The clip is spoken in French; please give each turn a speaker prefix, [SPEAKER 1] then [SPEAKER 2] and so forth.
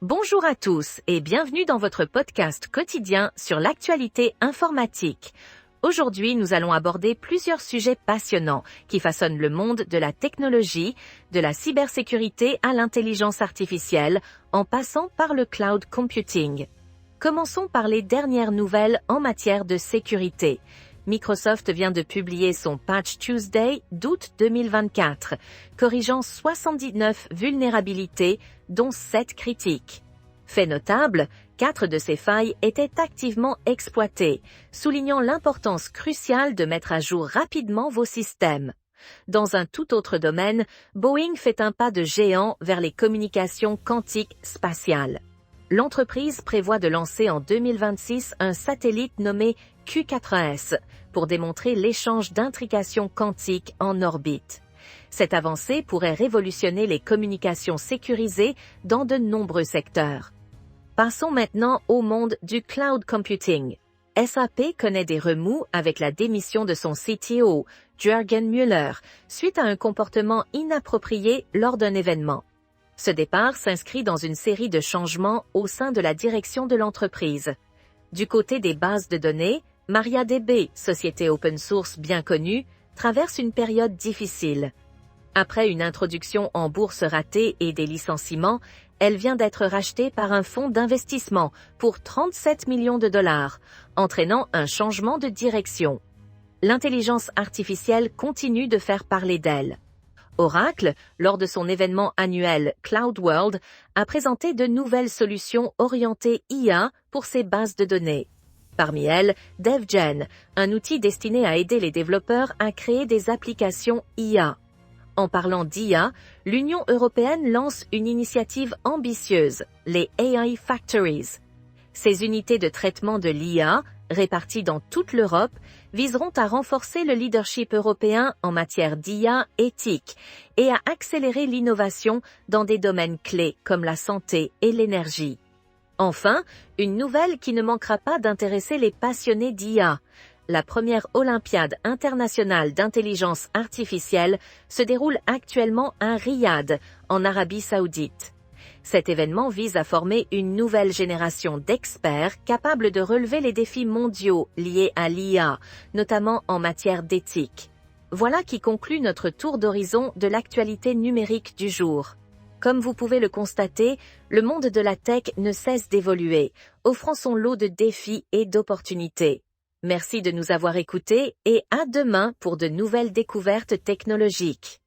[SPEAKER 1] Bonjour à tous et bienvenue dans votre podcast quotidien sur l'actualité informatique. Aujourd'hui, nous allons aborder plusieurs sujets passionnants qui façonnent le monde de la technologie, de la cybersécurité à l'intelligence artificielle, en passant par le cloud computing. Commençons par les dernières nouvelles en matière de sécurité. Microsoft vient de publier son Patch Tuesday d'août 2024, corrigeant 79 vulnérabilités, dont 7 critiques. Fait notable, 4 de ces failles étaient activement exploitées, soulignant l'importance cruciale de mettre à jour rapidement vos systèmes. Dans un tout autre domaine, Boeing fait un pas de géant vers les communications quantiques spatiales. L'entreprise prévoit de lancer en 2026 un satellite nommé Q4S pour démontrer l'échange d'intrications quantiques en orbite. Cette avancée pourrait révolutionner les communications sécurisées dans de nombreux secteurs. Passons maintenant au monde du cloud computing. SAP connaît des remous avec la démission de son CTO, Jürgen Müller, suite à un comportement inapproprié lors d'un événement. Ce départ s'inscrit dans une série de changements au sein de la direction de l'entreprise. Du côté des bases de données, MariaDB, société open source bien connue, traverse une période difficile. Après une introduction en bourse ratée et des licenciements, elle vient d'être rachetée par un fonds d'investissement pour 37 millions de dollars, entraînant un changement de direction. L'intelligence artificielle continue de faire parler d'elle. Oracle, lors de son événement annuel Cloud World, a présenté de nouvelles solutions orientées IA pour ses bases de données. Parmi elles, DevGen, un outil destiné à aider les développeurs à créer des applications IA. En parlant d'IA, l'Union européenne lance une initiative ambitieuse, les AI Factories. Ces unités de traitement de l'IA, réparties dans toute l'Europe, viseront à renforcer le leadership européen en matière d'IA éthique et à accélérer l'innovation dans des domaines clés comme la santé et l'énergie. Enfin, une nouvelle qui ne manquera pas d'intéresser les passionnés d'IA. La première Olympiade internationale d'intelligence artificielle se déroule actuellement à Riyad, en Arabie Saoudite. Cet événement vise à former une nouvelle génération d'experts capables de relever les défis mondiaux liés à l'IA, notamment en matière d'éthique. Voilà qui conclut notre tour d'horizon de l'actualité numérique du jour. Comme vous pouvez le constater, le monde de la tech ne cesse d'évoluer, offrant son lot de défis et d'opportunités. Merci de nous avoir écoutés et à demain pour de nouvelles découvertes technologiques.